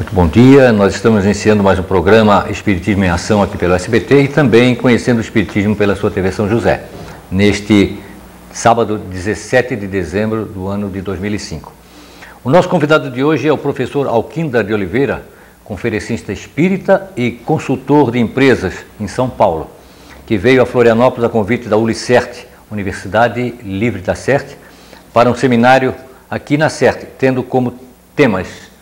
Muito bom dia, nós estamos iniciando mais um programa Espiritismo em Ação aqui pelo SBT e também conhecendo o Espiritismo pela sua TV São José, neste sábado 17 de dezembro do ano de 2005. O nosso convidado de hoje é o professor Alquinda de Oliveira, conferencista espírita e consultor de empresas em São Paulo, que veio a Florianópolis a convite da Ulicerte, Universidade Livre da CERT, para um seminário aqui na CERT, tendo como temas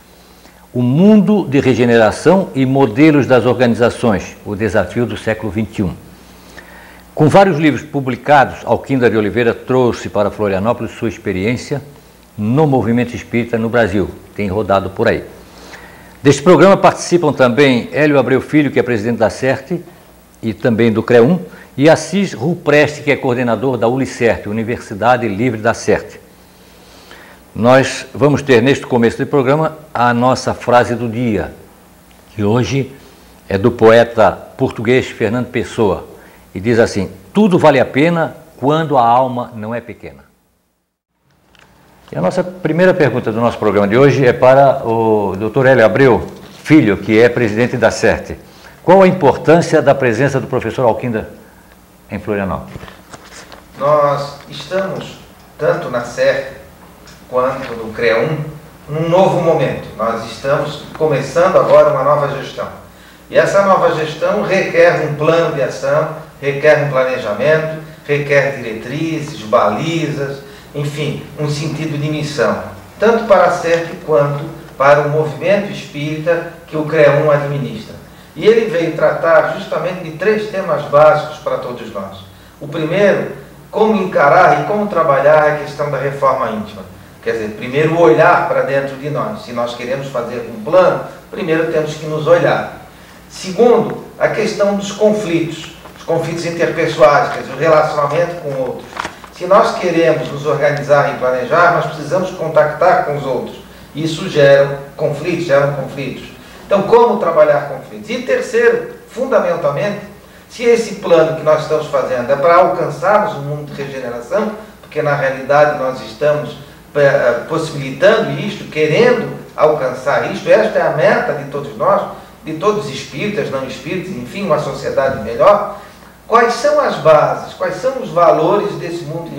o mundo de regeneração e modelos das organizações, o desafio do século XXI. Com vários livros publicados, Alquinda de Oliveira trouxe para Florianópolis sua experiência no movimento espírita no Brasil, tem rodado por aí. Deste programa participam também Hélio Abreu Filho, que é presidente da CERT e também do CREUM, e Assis Rupreste, que é coordenador da Ulicerte, Universidade Livre da CERT. Nós vamos ter neste começo do programa a nossa frase do dia, que hoje é do poeta português Fernando Pessoa, e diz assim: tudo vale a pena quando a alma não é pequena. E a nossa primeira pergunta do nosso programa de hoje é para o Dr. Hélio Abreu Filho, que é presidente da CERT. Qual a importância da presença do professor Alquinda em Florianópolis? Nós estamos, tanto na CERT quanto no CREUM, num novo momento. Nós estamos começando agora uma nova gestão. E essa nova gestão requer um plano de ação, requer um planejamento, requer diretrizes, balizas, enfim, um sentido de missão, tanto para a CERT quanto para o movimento espírita que o CREUM administra. E ele veio tratar justamente de 3 temas básicos para todos nós. O primeiro, como encarar e como trabalhar a questão da reforma íntima. Quer dizer, primeiro olhar para dentro de nós. Se nós queremos fazer um plano, primeiro temos que nos olhar. Segundo, a questão dos conflitos, os conflitos interpessoais, quer dizer, o relacionamento com outros. Se nós queremos nos organizar e planejar, nós precisamos contactar com os outros. Isso gera conflitos, Então, como trabalhar conflitos? E terceiro, fundamentalmente, se esse plano que nós estamos fazendo é para alcançarmos um mundo de regeneração, porque na realidade nós estamos possibilitando isto, querendo alcançar isto, esta é a meta de todos nós, de todos os espíritas, não espíritas, enfim, uma sociedade melhor. Quais são as bases, quais são os valores desse mundo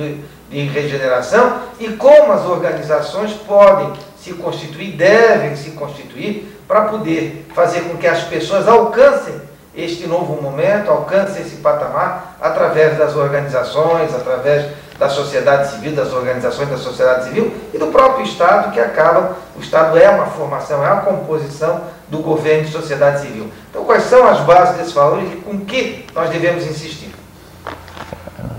de regeneração e como as organizações podem se constituir, devem se constituir, para poder fazer com que as pessoas alcancem este novo momento, alcancem esse patamar através das organizações, através da sociedade civil, das organizações da sociedade civil e do próprio Estado, que acaba, o Estado é uma formação, é uma composição do governo de sociedade civil. Então, quais são as bases desses valores e com que nós devemos insistir?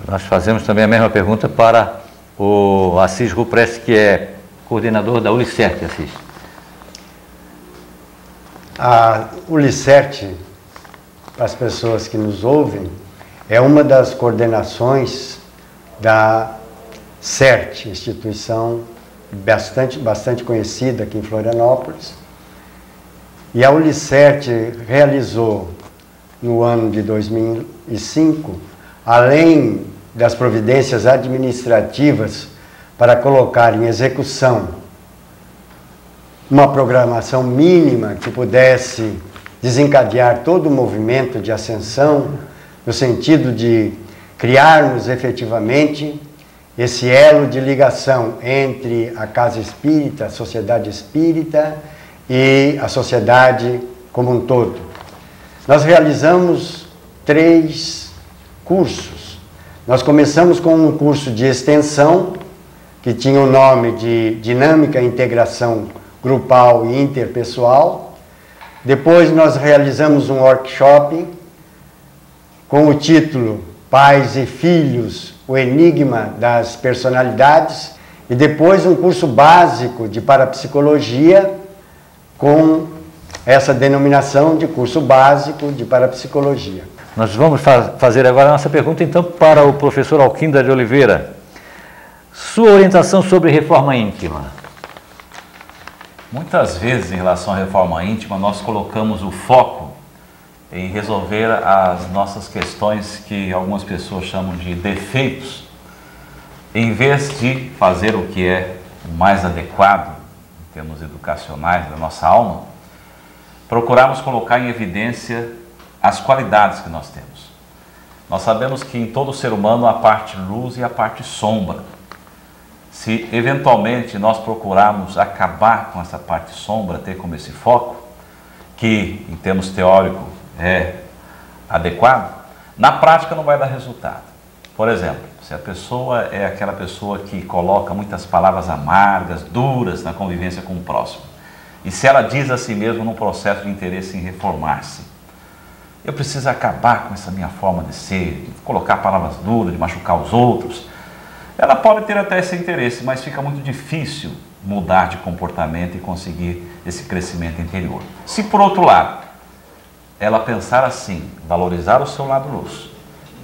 Nós fazemos também a mesma pergunta para o Assis Rupreste, que é coordenador da Ulicerte. Assis. A Ulicerte, para as pessoas que nos ouvem, é uma das coordenações da CERT, instituição bastante conhecida aqui em Florianópolis. E a Ulicerte realizou, no ano de 2005, além das providências administrativas para colocar em execução uma programação mínima que pudesse desencadear todo o movimento de ascensão, no sentido de criarmos efetivamente esse elo de ligação entre a casa espírita, a sociedade espírita e a sociedade como um todo. Nós realizamos 3 cursos. Nós começamos com um curso de extensão, que tinha o nome de Dinâmica e Integração Grupal e Interpessoal. Depois nós realizamos um workshop com o título Pais e Filhos, o Enigma das Personalidades, e depois um curso básico de parapsicologia com essa denominação de curso básico de parapsicologia. Nós vamos fazer agora a nossa pergunta, então, para o professor Alquinda de Oliveira. Sua orientação sobre reforma íntima. Muitas vezes, em relação à reforma íntima, nós colocamos o foco em resolver as nossas questões que algumas pessoas chamam de defeitos, em vez de fazer o que é mais adequado, em termos educacionais da nossa alma, procurarmos colocar em evidência as qualidades que nós temos. Nós sabemos que em todo ser humano há a parte luz e a parte sombra. Se eventualmente nós procurarmos acabar com essa parte sombra, ter como esse foco, que em termos teóricos é adequado, na prática não vai dar resultado. Por exemplo, se a pessoa é aquela pessoa que coloca muitas palavras amargas, duras na convivência com o próximo, e se ela diz a si mesma num processo de interesse em reformar-se, eu preciso acabar com essa minha forma de ser, de colocar palavras duras, de machucar os outros, ela pode ter até esse interesse, mas fica muito difícil mudar de comportamento e conseguir esse crescimento interior. Se por outro lado, ela pensar assim, valorizar o seu lado luz,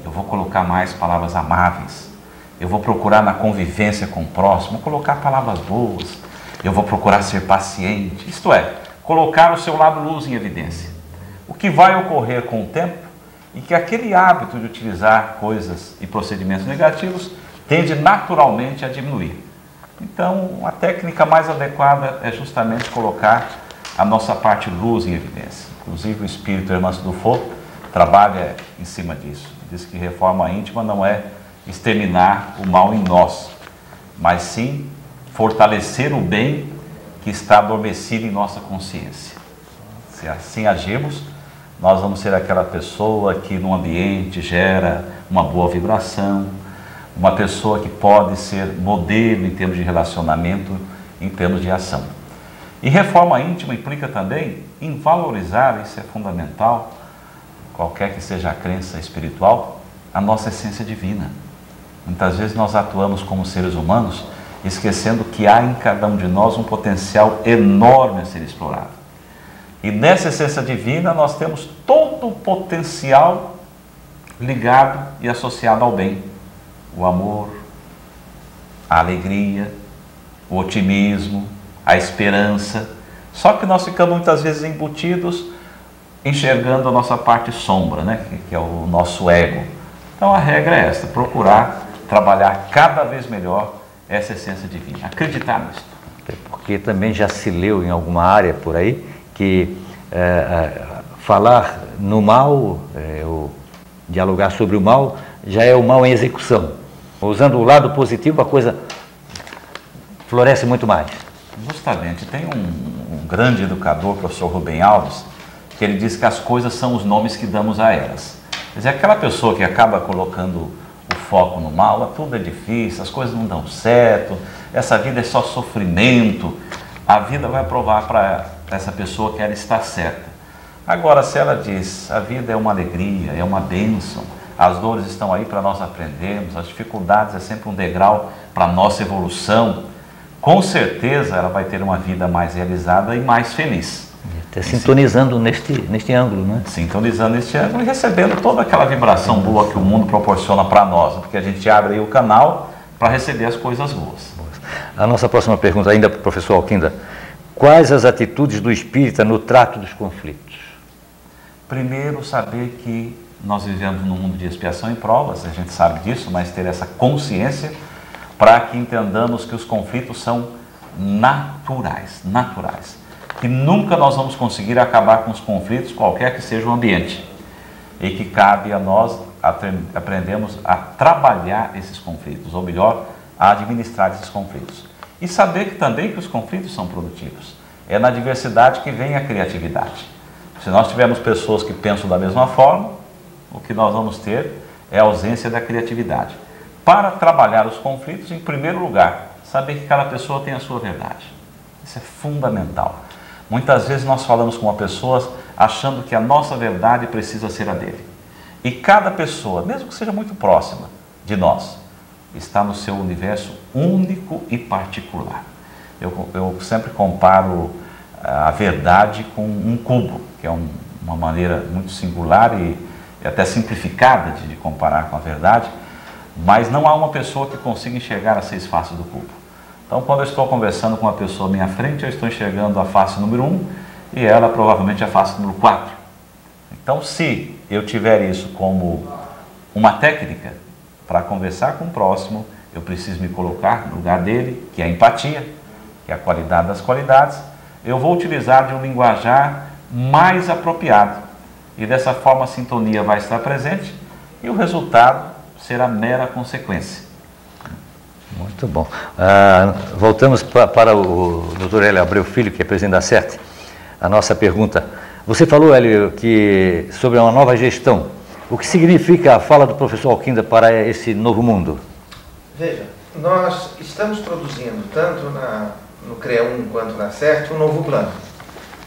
eu vou colocar mais palavras amáveis, eu vou procurar na convivência com o próximo, colocar palavras boas, eu vou procurar ser paciente, isto é, colocar o seu lado luz em evidência. O que vai ocorrer com o tempo é que aquele hábito de utilizar coisas e procedimentos negativos tende naturalmente a diminuir. Então, a técnica mais adequada é justamente colocar a nossa parte luz em evidência. Inclusive, o espírito Hermance Dufaux trabalha em cima disso. Diz que reforma íntima não é exterminar o mal em nós, mas sim fortalecer o bem que está adormecido em nossa consciência. Se assim agirmos, nós vamos ser aquela pessoa que no ambiente gera uma boa vibração, uma pessoa que pode ser modelo em termos de relacionamento, em termos de ação. E reforma íntima implica também em valorizar, isso é fundamental, qualquer que seja a crença espiritual, a nossa essência divina. Muitas vezes nós atuamos como seres humanos, esquecendo que há em cada um de nós um potencial enorme a ser explorado. E nessa essência divina nós temos todo o potencial ligado e associado ao bem. O amor, a alegria, o otimismo, a esperança. Só que nós ficamos muitas vezes embutidos, enxergando a nossa parte sombra, né? que é o nosso ego. Então a regra é esta, procurar trabalhar cada vez melhor essa essência divina, acreditar nisso. Porque também já se leu em alguma área por aí que falar no mal, dialogar sobre o mal, já é o mal em execução. Usando o lado positivo, a coisa floresce muito mais. Justamente, tem um grande educador, o professor Rubem Alves, que ele diz que as coisas são os nomes que damos a elas. Quer dizer, aquela pessoa que acaba colocando o foco no mal, tudo é difícil, as coisas não dão certo, essa vida é só sofrimento, a vida vai provar para essa pessoa que ela está certa. Agora, se ela diz, a vida é uma alegria, é uma bênção, as dores estão aí para nós aprendermos, as dificuldades é sempre um degrau para a nossa evolução, com certeza ela vai ter uma vida mais realizada e mais feliz. Está sintonizando neste ângulo, né? Sintonizando neste ângulo e recebendo toda aquela vibração boa que o mundo proporciona para nós, porque a gente abre aí o canal para receber as coisas boas. A nossa próxima pergunta ainda para o professor Alquinda. Quais as atitudes do espírita no trato dos conflitos? Primeiro, saber que nós vivemos num mundo de expiação e provas, a gente sabe disso, mas ter essa consciência para que entendamos que os conflitos são naturais, que nunca nós vamos conseguir acabar com os conflitos, qualquer que seja o ambiente, e que cabe a nós aprendermos a trabalhar esses conflitos, ou melhor, a administrar esses conflitos. E saber que também que os conflitos são produtivos. É na diversidade que vem a criatividade. Se nós tivermos pessoas que pensam da mesma forma, o que nós vamos ter é a ausência da criatividade. Para trabalhar os conflitos, em primeiro lugar, saber que cada pessoa tem a sua verdade. Isso é fundamental. Muitas vezes nós falamos com uma pessoa achando que a nossa verdade precisa ser a dele. E cada pessoa, mesmo que seja muito próxima de nós, está no seu universo único e particular. Eu sempre comparo a verdade com um cubo, que é uma maneira muito singular e até simplificada de comparar com a verdade, mas não há uma pessoa que consiga enxergar as 6 faces do cubo. Então, quando eu estou conversando com uma pessoa à minha frente, eu estou enxergando a face número 1 e ela provavelmente a face número 4. Então, se eu tiver isso como uma técnica para conversar com o próximo, eu preciso me colocar no lugar dele, que é a empatia, que é a qualidade das qualidades. Eu vou utilizar de um linguajar mais apropriado. E dessa forma a sintonia vai estar presente e o resultado será mera consequência. Muito bom. Voltamos para o Dr. Hélio Abreu Filho, que é presidente da CERT. A nossa pergunta. Você falou, Hélio, que sobre uma nova gestão. O que significa a fala do professor Alquinda para esse novo mundo? Veja, nós estamos produzindo, tanto no CREA1 quanto na CERT, um novo plano.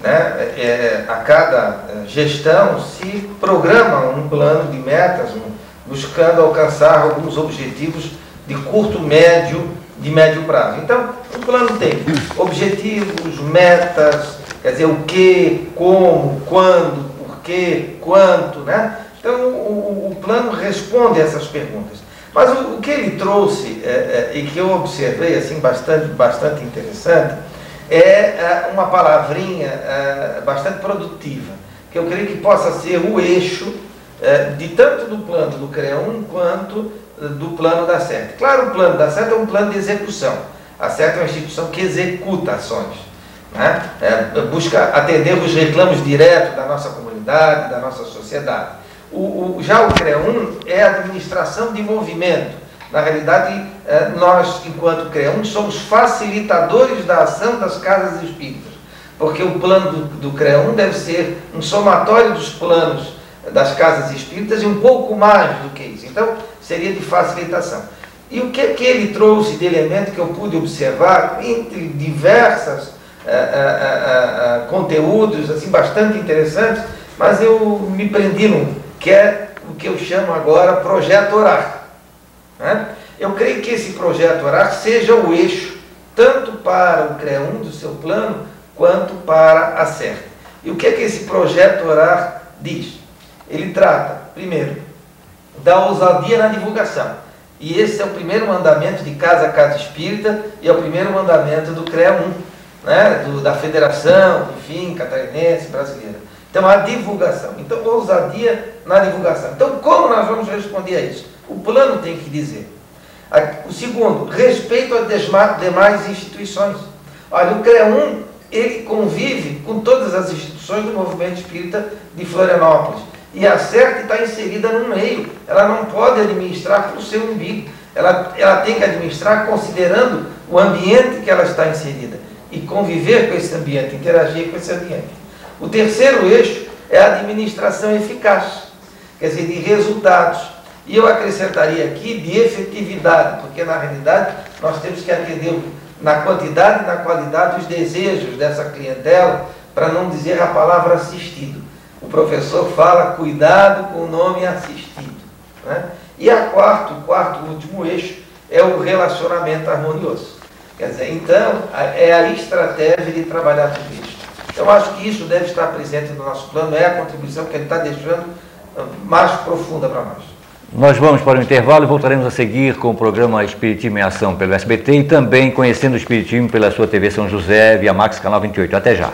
Né? A cada gestão se programa um plano de metas, buscando alcançar alguns objetivos de curto, médio, de médio prazo. Então, o plano tem objetivos, metas, quer dizer, o que, como, quando, por quê, quanto, né? Então, o plano responde a essas perguntas. Mas o que ele trouxe, e que eu observei assim, bastante interessante, é uma palavrinha bastante produtiva, que eu creio que possa ser o eixo de tanto do plano do CREA1 quanto do plano da CERT. Claro, o plano da CERT é um plano de execução. A CERT é uma instituição que executa ações, né? Busca atender os reclamos diretos da nossa comunidade, da nossa sociedade. Já o CREA1 é a administração de movimento. Na realidade, nós, enquanto CREA1, somos facilitadores da ação das casas espíritas, porque o plano do CREA1 deve ser um somatório dos planos das casas espíritas e um pouco mais do que isso. Então, seria de facilitação. E o que ele trouxe de elemento que eu pude observar, entre diversos conteúdos assim, bastante interessantes, mas eu me prendi num, que é o que eu chamo agora Projeto Orar. Né? Eu creio que esse Projeto Orar seja o eixo, tanto para o CREA1 do seu plano, quanto para a CERT. E o que esse Projeto Orar diz? Ele trata, primeiro, da ousadia na divulgação. E esse é o primeiro mandamento de casa a casa espírita e é o primeiro mandamento do CREA1, né? Da Federação, enfim, catarinense, brasileira. Então, a divulgação. Então, ousadia na divulgação. Então, como nós vamos responder a isso? O plano tem que dizer. O segundo, respeito às demais instituições. Olha, o CREA1, ele convive com todas as instituições do movimento espírita de Florianópolis. E a CERT está inserida no meio. Ela não pode administrar por seu umbigo. Ela tem que administrar considerando o ambiente que ela está inserida. E conviver com esse ambiente, interagir com esse ambiente. O terceiro eixo é a administração eficaz, quer dizer, de resultados. E eu acrescentaria aqui de efetividade, porque na realidade nós temos que atender na quantidade e na qualidade os desejos dessa clientela, para não dizer a palavra assistido. O professor fala cuidado com o nome assistido. Né? E o quarto último eixo é o relacionamento harmonioso. Quer dizer, então, é a estratégia de trabalhar tudo isso. Eu acho que isso deve estar presente no nosso plano, é a contribuição que ele está deixando mais profunda para nós. Nós vamos para o intervalo e voltaremos a seguir com o programa Espiritismo em Ação pelo SBT e também conhecendo o Espiritismo pela sua TV São José, via Max Canal 28. Até já!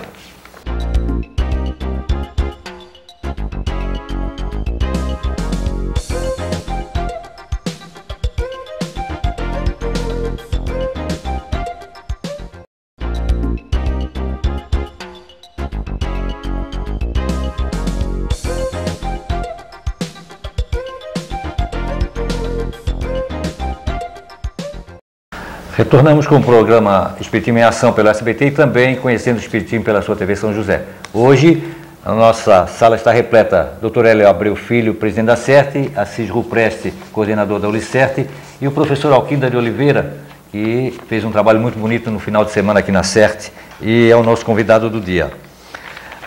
Retornamos com o programa Espiritismo em Ação pelo SBT e também conhecendo o Espiritismo pela sua TV São José. Hoje, a nossa sala está repleta. Dr. Hélio Abreu Filho, presidente da CERT, Assis Rupreste, coordenador da UliCERT, e o professor Alquinda de Oliveira, que fez um trabalho muito bonito no final de semana aqui na CERT e é o nosso convidado do dia.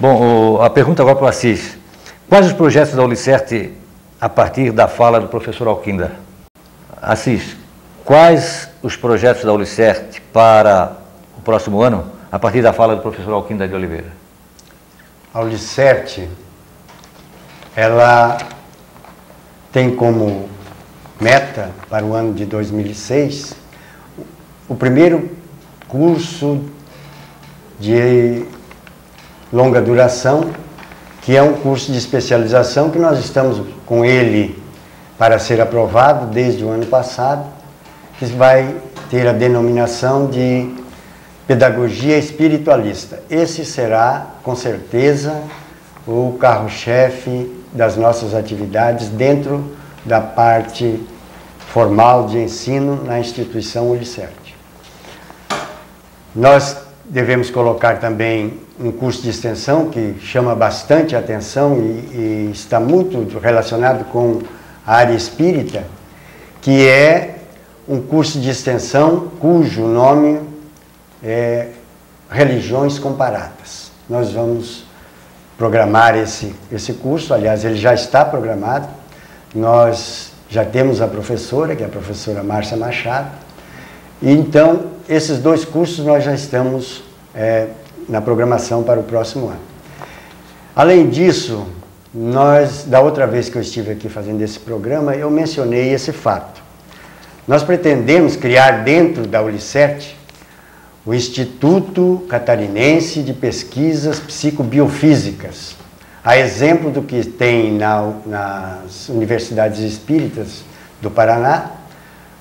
Bom, a pergunta agora para o Assis. Quais os projetos da UliCERT a partir da fala do professor Alquinda? Assis, quais os projetos da UliCERT para o próximo ano, a partir da fala do professor Alquinda de Oliveira? A UliCERT, ela tem como meta para o ano de 2006 o primeiro curso de longa duração, que é um curso de especialização que nós estamos com ele para ser aprovado desde o ano passado, que vai ter a denominação de pedagogia espiritualista. Esse será, com certeza, o carro-chefe das nossas atividades dentro da parte formal de ensino na instituição Ulicerte. Nós devemos colocar também um curso de extensão que chama bastante atenção e está muito relacionado com a área espírita, que é um curso de extensão cujo nome é Religiões Comparadas. Nós vamos programar esse curso, aliás, ele já está programado. Nós já temos a professora, que é a professora Márcia Machado, e então esses dois cursos nós já estamos na programação para o próximo ano. Além disso, da outra vez que eu estive aqui fazendo esse programa, eu mencionei esse fato. Nós pretendemos criar dentro da Ulicerte o Instituto Catarinense de Pesquisas Psicobiofísicas, a exemplo do que tem nas universidades espíritas do Paraná,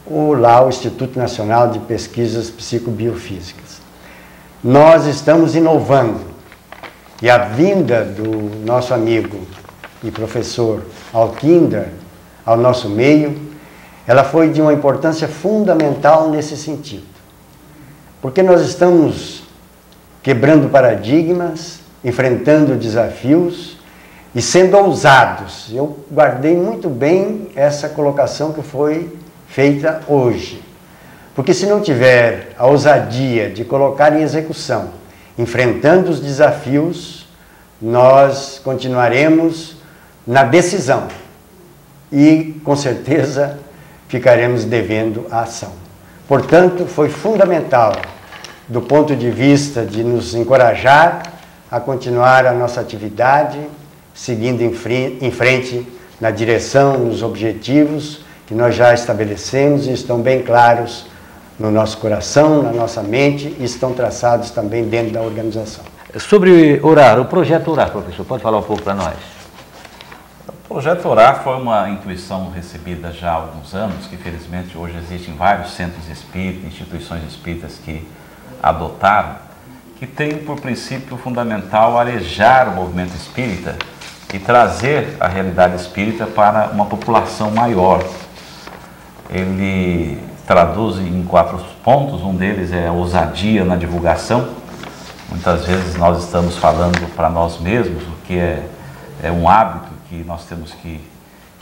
ou lá o Instituto Nacional de Pesquisas Psicobiofísicas. Nós estamos inovando, e a vinda do nosso amigo e professor Alquinder ao nosso meio, ela foi de uma importância fundamental nesse sentido. Porque nós estamos quebrando paradigmas, enfrentando desafios e sendo ousados. Eu guardei muito bem essa colocação que foi feita hoje. Porque se não tiver a ousadia de colocar em execução, enfrentando os desafios, nós continuaremos na decisão e, com certeza, ficaremos devendo a ação. Portanto, foi fundamental, do ponto de vista de nos encorajar a continuar a nossa atividade, seguindo em frente na direção, nos objetivos que nós já estabelecemos e estão bem claros no nosso coração, na nossa mente e estão traçados também dentro da organização. Sobre orar, o projeto Orar, professor, pode falar um pouco para nós? O projeto Orar foi uma intuição recebida já há alguns anos, que felizmente hoje existem vários centros espíritas, instituições espíritas que adotaram, que tem por princípio fundamental arejar o movimento espírita e trazer a realidade espírita para uma população maior. Ele traduz em 4 pontos, um deles é a ousadia na divulgação. Muitas vezes nós estamos falando para nós mesmos, o que é um hábito que nós temos que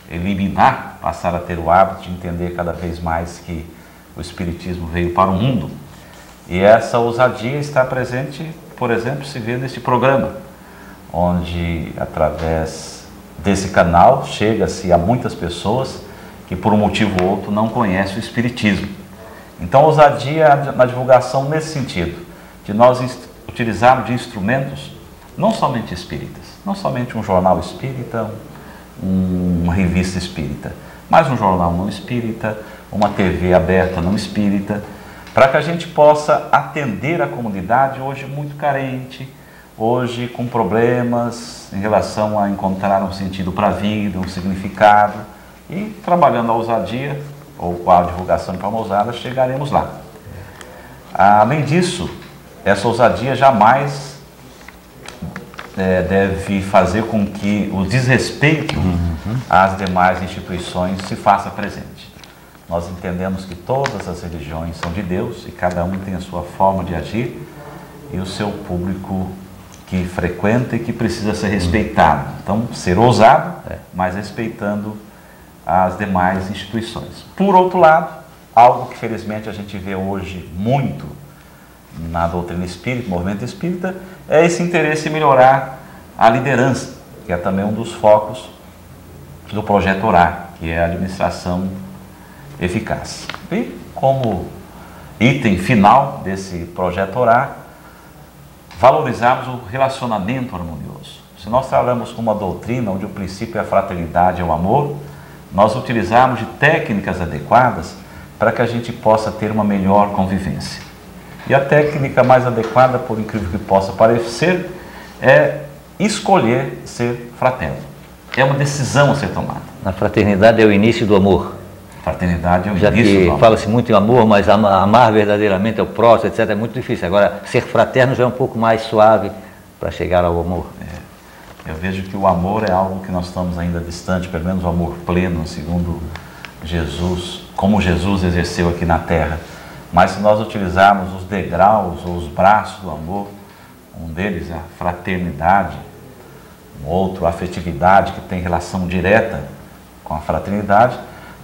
eliminar, passar a ter o hábito de entender cada vez mais que o Espiritismo veio para o mundo. E essa ousadia está presente, por exemplo, se vê nesse programa, onde através desse canal chega-se a muitas pessoas que por um motivo ou outro não conhecem o Espiritismo. Então, ousadia na divulgação nesse sentido, de nós utilizarmos de instrumentos não somente espíritas, não somente um jornal espírita, uma revista espírita, mas um jornal não espírita, uma TV aberta não espírita, para que a gente possa atender a comunidade hoje muito carente, hoje com problemas em relação a encontrar um sentido para a vida, um significado, e trabalhando a ousadia, ou com a divulgação de forma ousada, chegaremos lá. Além disso, essa ousadia jamais deve fazer com que o desrespeito às demais instituições se faça presente. Nós entendemos que todas as religiões são de Deus e cada um tem a sua forma de agir e o seu público que frequenta e que precisa ser respeitado. Então, ser ousado, mas respeitando as demais instituições. Por outro lado, algo que felizmente a gente vê hoje muito na doutrina espírita, movimento espírita, é esse interesse em melhorar a liderança, que é também um dos focos do projeto Orar, que é a administração eficaz. E como item final desse projeto Orar, valorizarmos o relacionamento harmonioso. Se nós trabalhamos com uma doutrina onde o princípio é a fraternidade e o amor, nós utilizarmos de técnicas adequadas para que a gente possa ter uma melhor convivência. E a técnica mais adequada, por incrível que possa parecer, é escolher ser fraterno. É uma decisão a ser tomada. A fraternidade é o início do amor. Fraternidade é o Já início do que amor. fala-se muito em amor, mas amar verdadeiramente ao próximo, etc., é muito difícil. Agora, ser fraterno já é um pouco mais suave para chegar ao amor. Eu vejo que o amor é algo que nós estamos ainda distante, pelo menos o amor pleno, segundo Jesus, como Jesus exerceu aqui na Terra. Mas se nós utilizarmos os degraus ou os braços do amor, um deles é a fraternidade, um outro a afetividade, que tem relação direta com a fraternidade,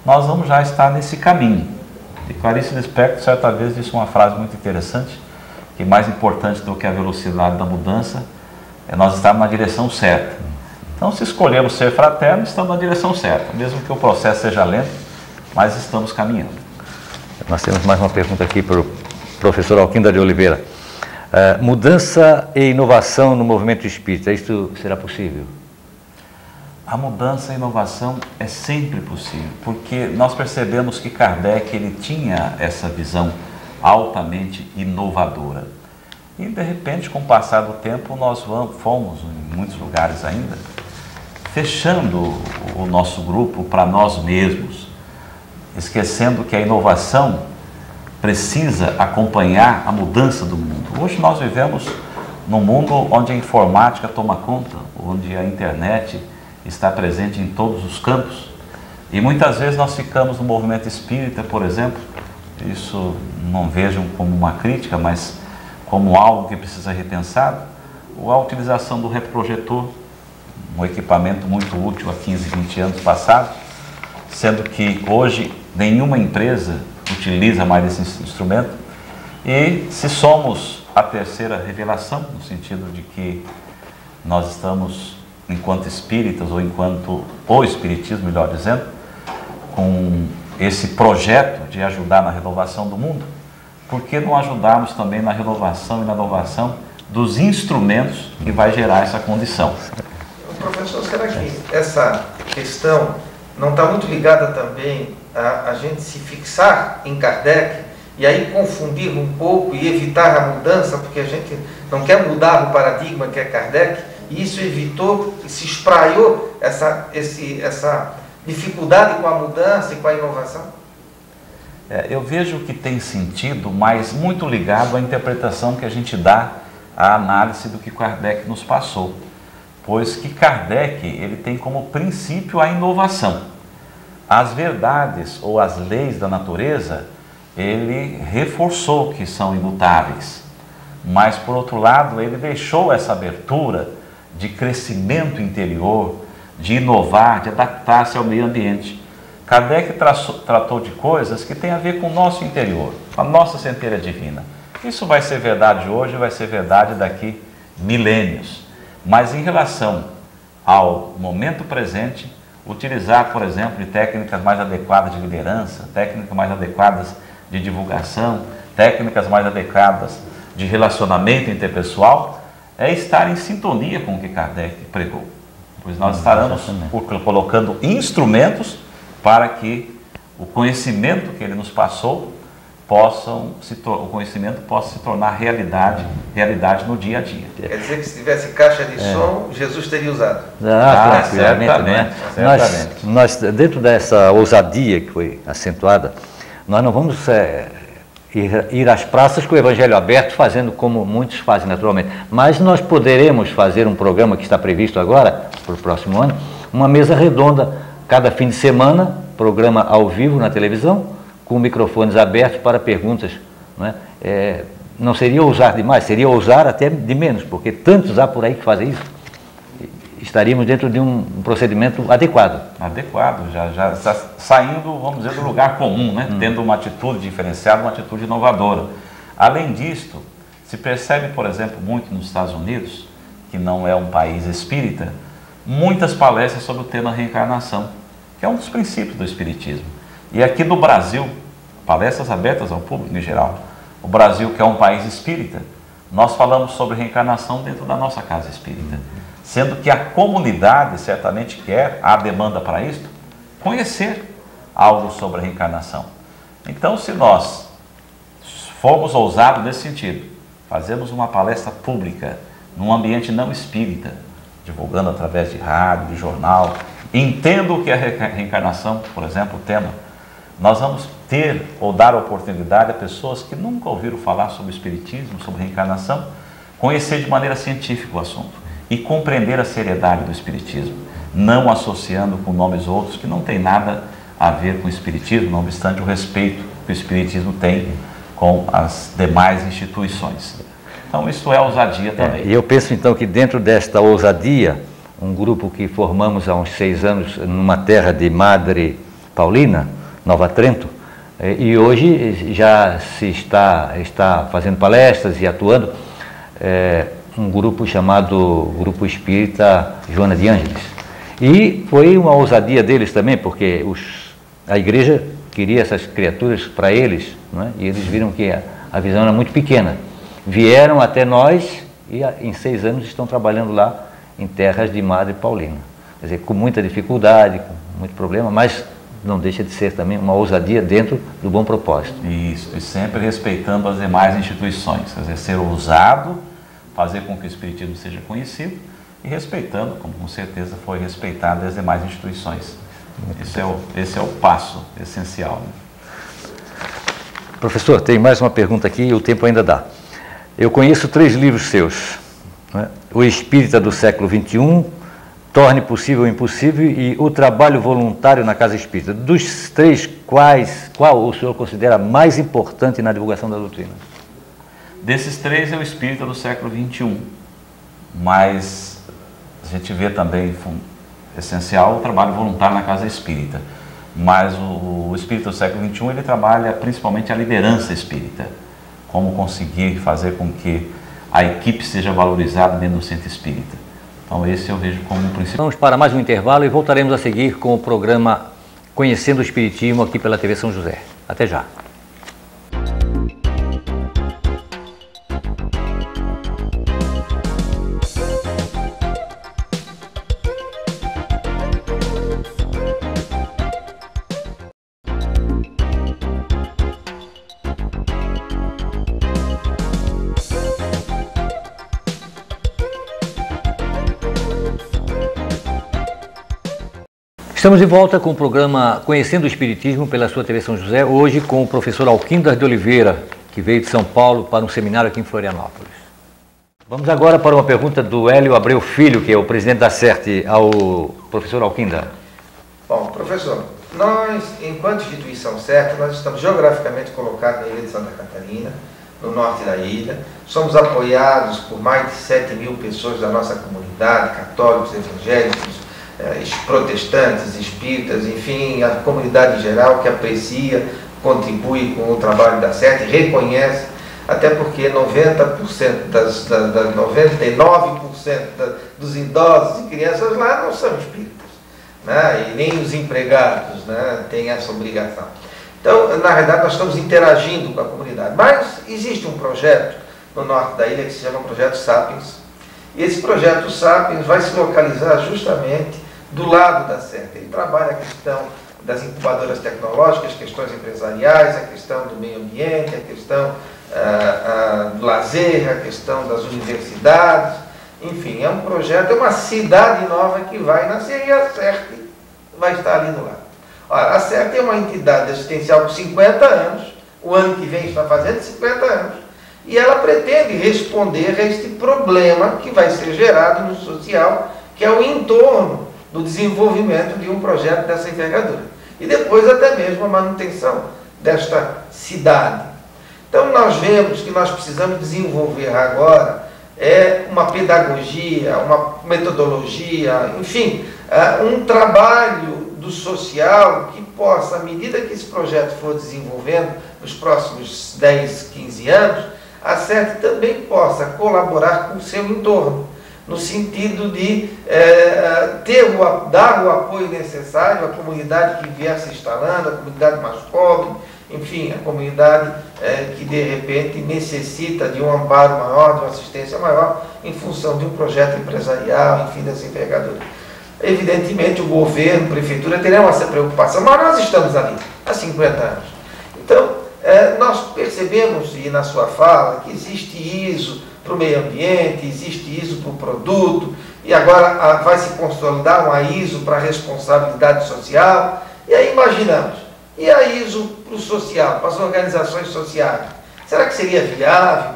nós vamos já estar nesse caminho. E Clarice Lispector, certa vez, disse uma frase muito interessante, que mais importante do que a velocidade da mudança é nós estarmos na direção certa. Então, se escolhemos ser fraternos, estamos na direção certa, mesmo que o processo seja lento, mas estamos caminhando. Nós temos mais uma pergunta aqui para o professor Alquinda de Oliveira. Mudança e inovação no movimento espírita, isto será possível? A mudança e a inovação é sempre possível, porque nós percebemos que Kardec ele tinha essa visão altamente inovadora. E, de repente, com o passar do tempo, nós fomos, em muitos lugares ainda, fechando o nosso grupo para nós mesmos, esquecendo que a inovação precisa acompanhar a mudança do mundo. Hoje nós vivemos num mundo onde a informática toma conta, onde a internet está presente em todos os campos. E muitas vezes nós ficamos no movimento espírita, por exemplo, isso não vejam como uma crítica, mas como algo que precisa ser repensado, ou a utilização do retroprojetor, um equipamento muito útil há 15, 20 anos passados, sendo que hoje nenhuma empresa utiliza mais esse instrumento. E se somos a terceira revelação, no sentido de que nós estamos, enquanto espíritas, ou enquanto o espiritismo, melhor dizendo, com esse projeto de ajudar na renovação do mundo, por que não ajudarmos também na renovação e na inovação dos instrumentos que vai gerar essa condição? Professor, será que essa questão não está muito ligada também a gente se fixar em Kardec e aí confundir um pouco e evitar a mudança, porque a gente não quer mudar o paradigma que é Kardec, e isso evitou, se espraiou essa dificuldade com a mudança e com a inovação? Eu vejo que tem sentido, mas muito ligado à interpretação que a gente dá à análise do que Kardec nos passou. Pois que Kardec ele tem como princípio a inovação. As verdades ou as leis da natureza, ele reforçou que são imutáveis. Mas, por outro lado, ele deixou essa abertura de crescimento interior, de inovar, de adaptar-se ao meio ambiente. Kardec tratou de coisas que têm a ver com o nosso interior, com a nossa centelha divina. Isso vai ser verdade hoje, vai ser verdade daqui milênios. Mas em relação ao momento presente, utilizar, por exemplo, de técnicas mais adequadas de liderança, técnicas mais adequadas de divulgação, técnicas mais adequadas de relacionamento interpessoal, é estar em sintonia com o que Kardec pregou. Pois nós estaremos colocando instrumentos para que o conhecimento que ele nos passou o conhecimento possa se tornar realidade no dia a dia. Quer dizer que se tivesse caixa de som, Jesus teria usado. Certamente. Nós, dentro dessa ousadia que foi acentuada, nós não vamos ir às praças com o evangelho aberto, fazendo como muitos fazem naturalmente. Mas nós poderemos fazer um programa que está previsto agora, para o próximo ano, uma mesa redonda, cada fim de semana, programa ao vivo na televisão, com microfones abertos para perguntas. Não é? Não seria ousar demais, seria ousar até de menos, porque tantos há por aí que fazem isso. Estaríamos dentro de um procedimento adequado. Adequado, já está saindo, vamos dizer, do lugar comum, né? Tendo uma atitude diferenciada, uma atitude inovadora. Além disto, se percebe, por exemplo, muito nos Estados Unidos, que não é um país espírita, muitas palestras sobre o tema reencarnação, que é um dos princípios do espiritismo. E aqui no Brasil, palestras abertas ao público em geral, o Brasil, que é um país espírita, nós falamos sobre reencarnação dentro da nossa casa espírita. Sendo que a comunidade certamente quer, há demanda para isso, conhecer algo sobre a reencarnação. Então, se nós formos ousados nesse sentido, fazemos uma palestra pública, num ambiente não espírita, divulgando através de rádio, de jornal, entendo o que é reencarnação, por exemplo, o tema, nós vamos ter ou dar oportunidade a pessoas que nunca ouviram falar sobre espiritismo, sobre reencarnação, conhecer de maneira científica o assunto e compreender a seriedade do espiritismo, não associando com nomes outros que não tem nada a ver com o espiritismo, não obstante o respeito que o espiritismo tem com as demais instituições. Então isso é ousadia também. E eu penso então que dentro desta ousadia, um grupo que formamos há uns 6 anos numa terra de Madre Paulina, Nova Trento, e hoje já se está fazendo palestras e atuando, um grupo chamado Grupo Espírita Joana de Ângeles. E foi uma ousadia deles também, porque a igreja queria essas criaturas para eles, não é? E eles viram que a visão era muito pequena. Vieram até nós e em 6 anos estão trabalhando lá em terras de Madre Paulina. Quer dizer, com muita dificuldade, com muito problema, mas não deixa de ser também uma ousadia dentro do bom propósito. Isso, e sempre respeitando as demais instituições, quer dizer, ser ousado, fazer com que o espiritismo seja conhecido e respeitando, como com certeza foi respeitado as demais instituições. Esse é o passo essencial. Professor, tem mais uma pergunta aqui e o tempo ainda dá. Eu conheço 3 livros seus, né? O Espírita do século XXI, Torne Possível o Impossível e O Trabalho Voluntário na Casa Espírita. Dos 3, qual o senhor considera mais importante na divulgação da doutrina? Desses 3 é o Espírita do século XXI, mas a gente vê também essencial o trabalho voluntário na Casa Espírita. Mas o Espírita do século XXI, ele trabalha principalmente a liderança espírita, como conseguir fazer com que a equipe seja valorizada dentro do centro espírita. Então esse eu vejo como o principal. Vamos para mais um intervalo e voltaremos a seguir com o programa Conhecendo o Espiritismo aqui pela TV São José. Até já. Estamos de volta com o programa Conhecendo o Espiritismo pela sua TV São José, hoje com o professor Alquindar de Oliveira, que veio de São Paulo para um seminário aqui em Florianópolis. Vamos agora para uma pergunta do Hélio Abreu Filho, que é o presidente da CERT, ao professor Alquindar. Bom, professor, nós, enquanto instituição CERT, nós estamos geograficamente colocados na ilha de Santa Catarina, no norte da ilha. Somos apoiados por mais de 7.000 pessoas da nossa comunidade, católicos, evangélicos, protestantes, espíritas, enfim, a comunidade em geral que aprecia, contribui com o trabalho da CERT e reconhece, até porque 99% dos idosos e crianças lá não são espíritas, né? E nem os empregados, né, têm essa obrigação. Então, na realidade, nós estamos interagindo com a comunidade, mas existe um projeto no norte da ilha que se chama Projeto Sapiens, e esse Projeto Sapiens vai se localizar justamente do lado da CERT. Ele trabalha a questão das incubadoras tecnológicas, questões empresariais, a questão do meio ambiente, a questão do lazer, a questão das universidades, enfim, é um projeto, é uma cidade nova que vai nascer e a CERT vai estar ali do lado. Ora, a CERT é uma entidade assistencial com 50 anos, o ano que vem está fazendo 50 anos, e ela pretende responder a este problema que vai ser gerado no social, que é o entorno do desenvolvimento de um projeto dessa envergadura. E depois até mesmo a manutenção desta cidade. Então nós vemos que nós precisamos desenvolver agora uma pedagogia, uma metodologia, enfim, um trabalho do social que possa, à medida que esse projeto for desenvolvendo nos próximos 10, 15 anos, a CERT também possa colaborar com o seu entorno, no sentido de dar o apoio necessário à comunidade que vier se instalando, à comunidade mais pobre, enfim, a comunidade que de repente necessita de um amparo maior, de uma assistência maior, em função de um projeto empresarial, enfim, dessa envergadura. Evidentemente o governo, a prefeitura terão essa preocupação, mas nós estamos ali há 50 anos. Então, nós percebemos, e na sua fala, que existe ISO para o meio ambiente, existe ISO para o produto, e agora vai se consolidar uma ISO para a responsabilidade social, e aí imaginamos, E a ISO para o social, para as organizações sociais? Será que seria viável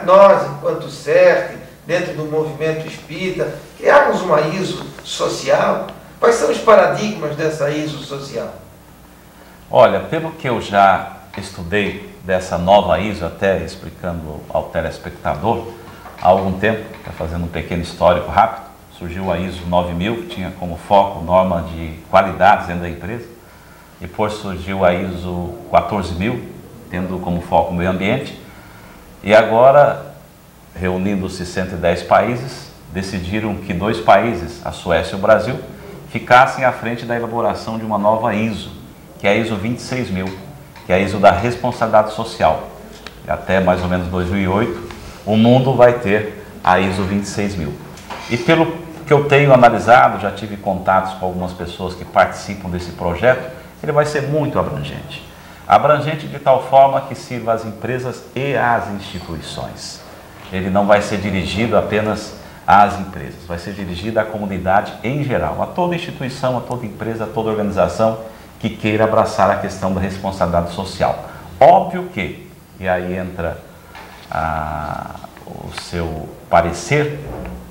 nós, enquanto CERT, dentro do movimento espírita, criarmos uma ISO social? Quais são os paradigmas dessa ISO social? Olha, pelo que eu já estudei dessa nova ISO, até explicando ao telespectador, há algum tempo, fazendo um pequeno histórico rápido, surgiu a ISO 9000, que tinha como foco norma de qualidades dentro da empresa. Depois surgiu a ISO 14000, tendo como foco o meio ambiente. E agora, reunindo-se 110 países, decidiram que 2 países, a Suécia e o Brasil, ficassem à frente da elaboração de uma nova ISO, que é a ISO 26000, que é a ISO da responsabilidade social. E até mais ou menos 2008, o mundo vai ter a ISO 26000. E pelo que eu tenho analisado, já tive contatos com algumas pessoas que participam desse projeto, ele vai ser muito abrangente. Abrangente de tal forma que sirva às empresas e às instituições. Ele não vai ser dirigido apenas às empresas, vai ser dirigido à comunidade em geral, a toda instituição, a toda empresa, a toda organização que queira abraçar a questão da responsabilidade social. Óbvio que, e aí entra o seu parecer,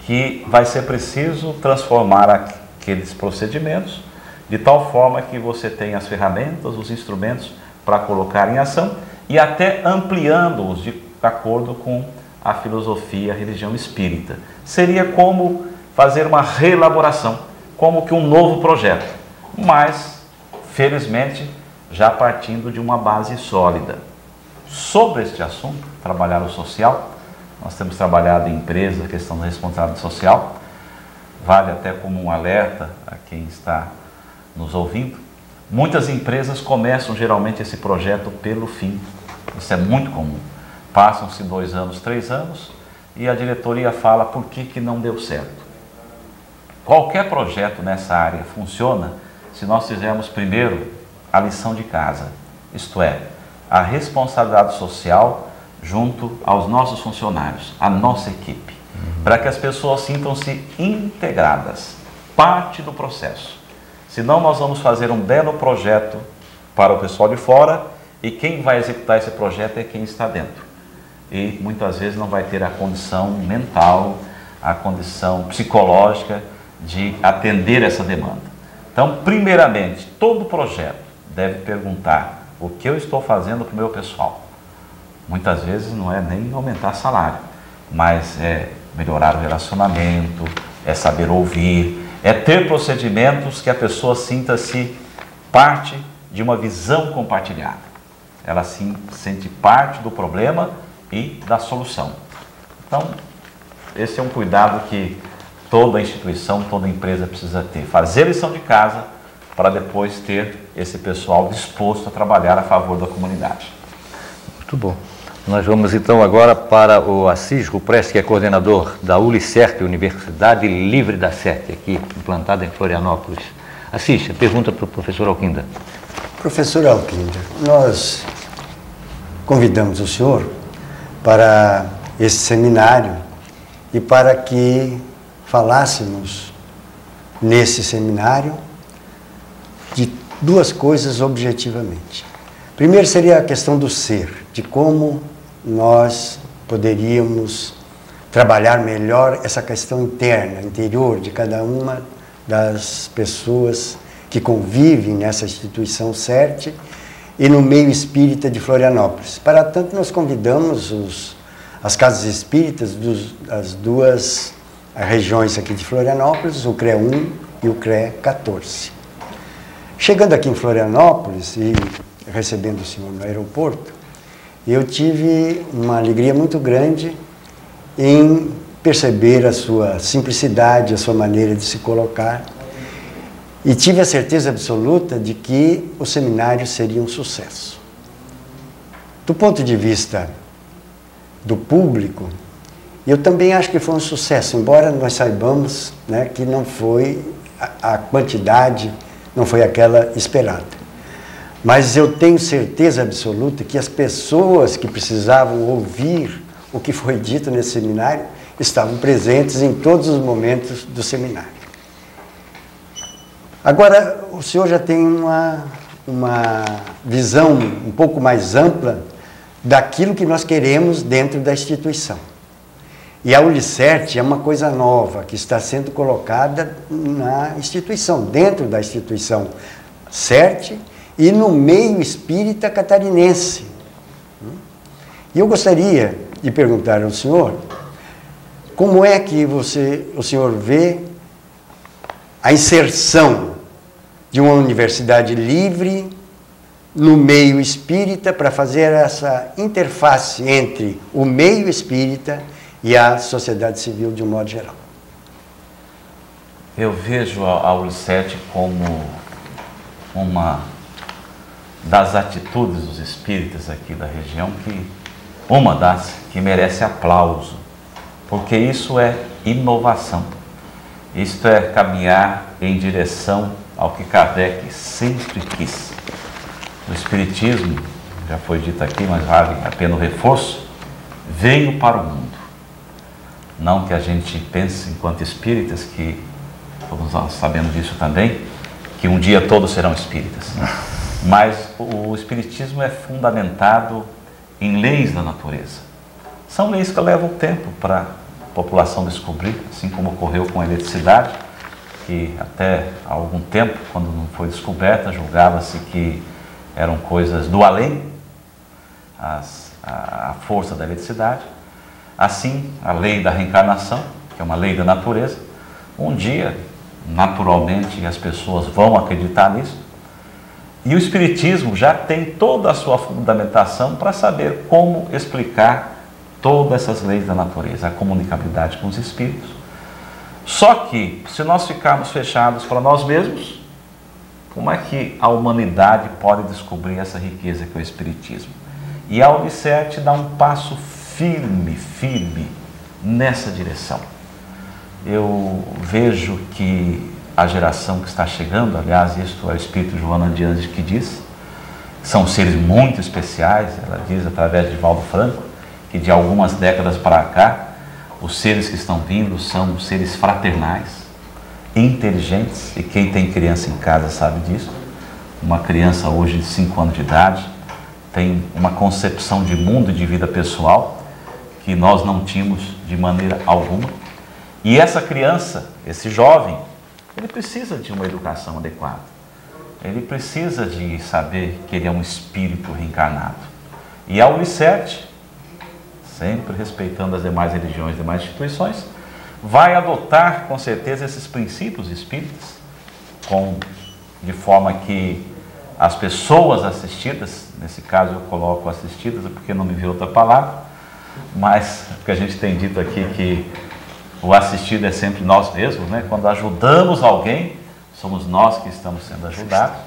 que vai ser preciso transformar aqueles procedimentos de tal forma que você tenha as ferramentas, os instrumentos para colocar em ação e até ampliando-os de acordo com a filosofia, a religião espírita. Seria como fazer uma reelaboração, como que um novo projeto, mas, felizmente, já partindo de uma base sólida. Sobre este assunto, trabalhar o social, nós temos trabalhado em empresas a questão da responsabilidade social, vale até como um alerta a quem está nos ouvindo. Muitas empresas começam geralmente esse projeto pelo fim, isso é muito comum. Passam-se 2 anos, 3 anos e a diretoria fala por que não deu certo. Qualquer projeto nessa área funciona se nós fizermos primeiro a lição de casa, isto é, a responsabilidade social junto aos nossos funcionários, a nossa equipe, para que as pessoas sintam-se integradas, parte do processo. Senão nós vamos fazer um belo projeto para o pessoal de fora e quem vai executar esse projeto é quem está dentro. E muitas vezes não vai ter a condição mental, a condição psicológica de atender essa demanda. Então, primeiramente, todo projeto deve perguntar o que eu estou fazendo para o meu pessoal. Muitas vezes não é nem aumentar salário, mas é melhorar o relacionamento, é saber ouvir, é ter procedimentos que a pessoa sinta-se parte de uma visão compartilhada. Ela se sente parte do problema e da solução. Então, esse é um cuidado que toda instituição, toda empresa precisa ter. Fazer lição de casa para depois ter esse pessoal disposto a trabalhar a favor da comunidade. Muito bom. Nós vamos então agora para o Assis Rupresti, que é coordenador da UliCert, Universidade Livre da CERT, aqui implantada em Florianópolis. Assis, a pergunta para o professor Alquinda. Professor Alquinda, nós convidamos o senhor para esse seminário e para que falássemos nesse seminário de 2 coisas objetivamente. Primeiro seria a questão do ser, de como nós poderíamos trabalhar melhor essa questão interna, interior de cada uma das pessoas que convivem nessa instituição CERT e no meio espírita de Florianópolis. Para tanto, nós convidamos as casas espíritas das 2 regiões aqui de Florianópolis, o CRE 1 e o CRE 14. Chegando aqui em Florianópolis e recebendo o senhor no aeroporto, eu tive uma alegria muito grande em perceber a sua simplicidade, a sua maneira de se colocar, e tive a certeza absoluta de que o seminário seria um sucesso. Do ponto de vista do público, eu também acho que foi um sucesso, embora nós saibamos, né, que não foi a quantidade, não foi aquela esperada. Mas eu tenho certeza absoluta que as pessoas que precisavam ouvir o que foi dito nesse seminário estavam presentes em todos os momentos do seminário. Agora, o senhor já tem uma visão um pouco mais ampla daquilo que nós queremos dentro da instituição. E a Ulicert é uma coisa nova que está sendo colocada na instituição, dentro da instituição CERT e no meio espírita catarinense. E eu gostaria de perguntar ao senhor, como é que o senhor vê a inserção de uma universidade livre no meio espírita para fazer essa interface entre o meio espírita e a sociedade civil de um modo geral? Eu vejo a Ulicert como uma das atitudes dos espíritas aqui da região, uma das que merece aplauso, porque isso é inovação, isto é caminhar em direção ao que Kardec sempre quis. O Espiritismo, já foi dito aqui, mas vale a pena o reforço, veio para o mundo. Não que a gente pense, enquanto espíritas, que, todos sabendo disso também, que um dia todos serão espíritas. Mas o Espiritismo é fundamentado em leis da natureza. São leis que levam tempo para a população descobrir, assim como ocorreu com a eletricidade, que até há algum tempo, quando não foi descoberta, julgava-se que eram coisas do além, a força da eletricidade. Assim, a lei da reencarnação, que é uma lei da natureza, um dia, naturalmente, as pessoas vão acreditar nisso. E o Espiritismo já tem toda a sua fundamentação para saber como explicar todas essas leis da natureza, a comunicabilidade com os espíritos. Só que, se nós ficarmos fechados para nós mesmos, como é que a humanidade pode descobrir essa riqueza que é o Espiritismo? E a Ulicert dá um passo firme nessa direção. Eu vejo que a geração que está chegando, aliás, isto é o Espírito Joana de Anjos que diz, são seres muito especiais. Ela diz através de Valdo Franco que de algumas décadas para cá, os seres que estão vindo são seres fraternais, inteligentes, e quem tem criança em casa sabe disso. Uma criança hoje de 5 anos de idade tem uma concepção de mundo e de vida pessoal que nós não tínhamos de maneira alguma. E essa criança, esse jovem, ele precisa de uma educação adequada. Ele precisa de saber que ele é um espírito reencarnado. E a Ulicert, sempre respeitando as demais religiões, demais instituições, vai adotar com certeza esses princípios espíritas, de forma que as pessoas assistidas, nesse caso eu coloco assistidas porque não me veio outra palavra, mas porque a gente tem dito aqui que o assistido é sempre nós mesmos, né? Quando ajudamos alguém, somos nós que estamos sendo ajudados.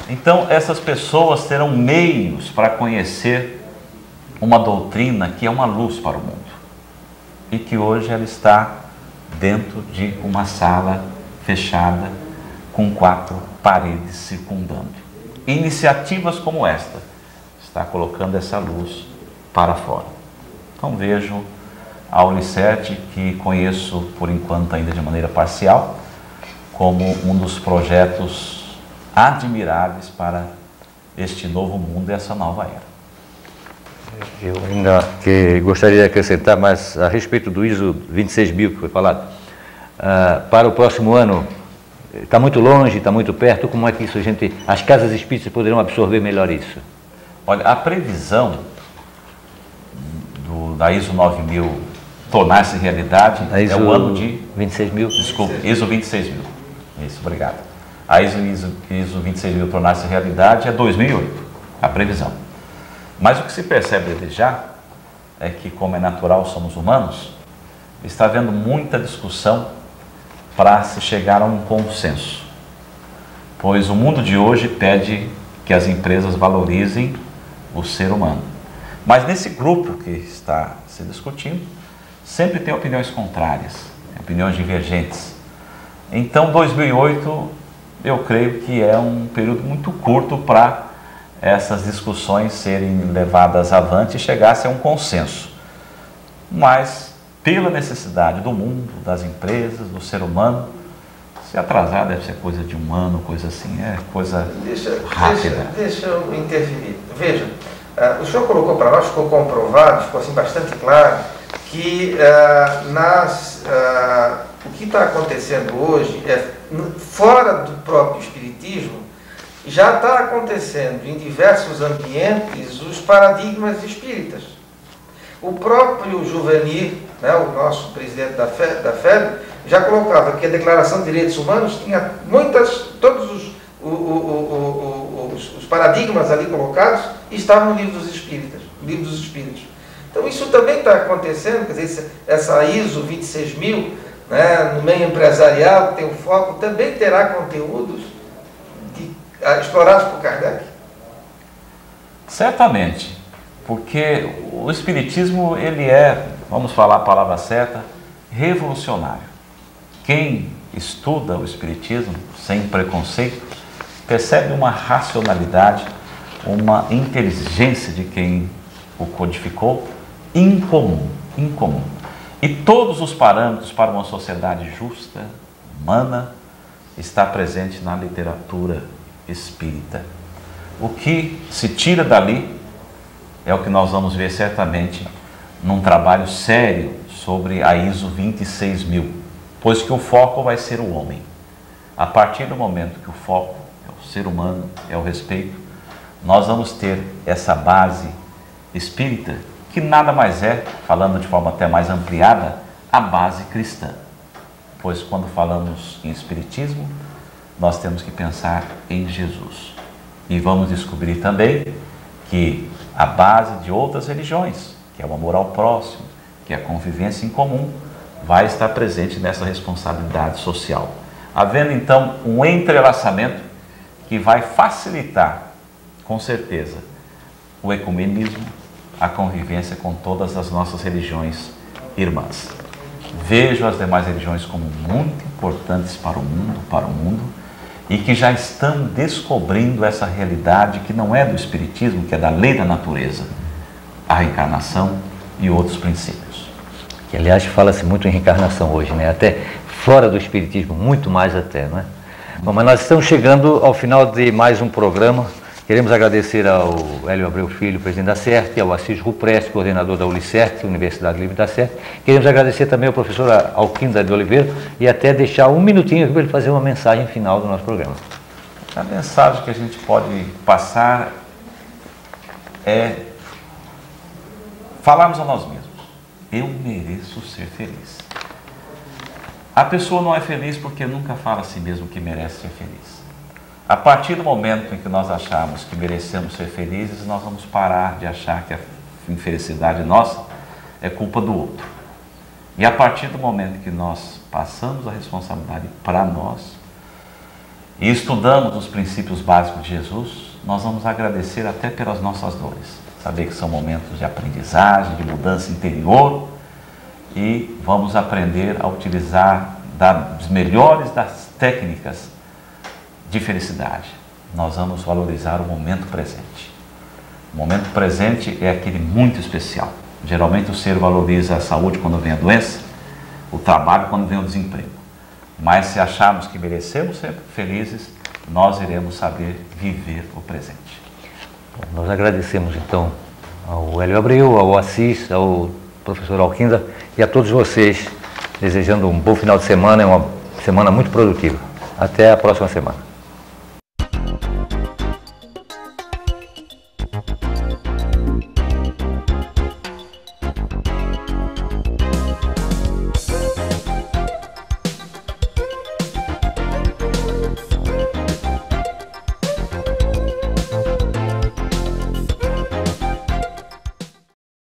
Então essas pessoas terão meios para conhecer uma doutrina que é uma luz para o mundo e que hoje ela está dentro de uma sala fechada com 4 paredes circundando. Iniciativas como esta está colocando essa luz para fora. Então vejo a Ulicert, que conheço por enquanto ainda de maneira parcial, como um dos projetos admiráveis para este novo mundo e essa nova era. Eu ainda gostaria de acrescentar, mas a respeito do ISO 26000 que foi falado, para o próximo ano, está muito longe, está muito perto, como é que isso as casas espíritas poderão absorver melhor isso? Olha, a previsão da ISO 9000 tornar-se realidade é o ano de 26.000. Desculpe, ISO 26.000. Isso, obrigado. A ISO 26.000 tornar-se realidade é 2008, a previsão. Mas o que se percebe desde já é que, como é natural, somos humanos, está havendo muita discussão para se chegar a um consenso. Pois o mundo de hoje pede que as empresas valorizem o ser humano. Mas nesse grupo que está se discutindo, sempre tem opiniões contrárias, opiniões divergentes. Então 2008 eu creio que é um período muito curto para essas discussões serem levadas avante e chegasse a um consenso. Mas pela necessidade do mundo, das empresas, do ser humano, Se atrasar deve ser coisa de 1 ano, coisa assim, é coisa rápida. Deixa eu interferir. Veja, o senhor colocou para nós, ficou comprovado, ficou assim bastante claro, que o que está acontecendo hoje fora do próprio espiritismo, já está acontecendo em diversos ambientes os paradigmas espíritas. O próprio Juvenir, né, o nosso presidente da FEB, já colocava que a Declaração de Direitos Humanos tinha todos os paradigmas ali colocados estavam no Livro dos Espíritos. Então isso também está acontecendo, quer dizer, essa ISO 26000, né, no meio empresarial, que tem o foco, também terá conteúdos explorados por Kardec? Certamente, porque o Espiritismo, ele é, vamos falar a palavra certa, revolucionário. Quem estuda o Espiritismo sem preconceito, percebe uma racionalidade, uma inteligência de quem o codificou incomum. E todos os parâmetros para uma sociedade justa, humana, está presente na literatura espírita. O que se tira dali é o que nós vamos ver certamente num trabalho sério sobre a ISO 26000, pois que o foco vai ser o homem. A partir do momento que o foco é o ser humano, é o respeito, nós vamos ter essa base espírita, que nada mais é, falando de forma até mais ampliada, a base cristã. Pois quando falamos em Espiritismo, nós temos que pensar em Jesus. E vamos descobrir também que a base de outras religiões, que é o amor ao próximo, que é a convivência em comum, vai estar presente nessa responsabilidade social. Havendo então um entrelaçamento que vai facilitar, com certeza, o ecumenismo, a convivência com todas as nossas religiões irmãs. Vejo as demais religiões como muito importantes para o mundo, e que já estão descobrindo essa realidade que não é do Espiritismo, que é da lei da natureza, a reencarnação e outros princípios. Que, aliás, fala-se muito em reencarnação hoje, né? Até fora do Espiritismo, muito mais até, não é? Bom, mas nós estamos chegando ao final de mais um programa. Queremos agradecer ao Hélio Abreu Filho, presidente da CERT, ao Assis Rupreste, coordenador da UliCERT, Universidade Livre da CERT. Queremos agradecer também ao professor Alquinda de Oliveira e até deixar um minutinho para ele fazer uma mensagem final do nosso programa. A mensagem que a gente pode passar é falarmos a nós mesmos: eu mereço ser feliz. A pessoa não é feliz porque nunca fala a si mesmo que merece ser feliz. A partir do momento em que nós acharmos que merecemos ser felizes, nós vamos parar de achar que a infelicidade nossa é culpa do outro. E a partir do momento que nós passamos a responsabilidade para nós e estudamos os princípios básicos de Jesus, nós vamos agradecer até pelas nossas dores. Saber que são momentos de aprendizagem, de mudança interior, e vamos aprender a utilizar das melhores das técnicas de felicidade. Nós vamos valorizar o momento presente. O momento presente é aquele muito especial. Geralmente o ser valoriza a saúde quando vem a doença, o trabalho quando vem o desemprego. Mas se acharmos que merecemos ser felizes, nós iremos saber viver o presente. Bom, nós agradecemos então ao Hélio Abreu, ao Assis, ao professor Alquinda e a todos vocês, desejando um bom final de semana e uma semana muito produtiva. Até a próxima semana.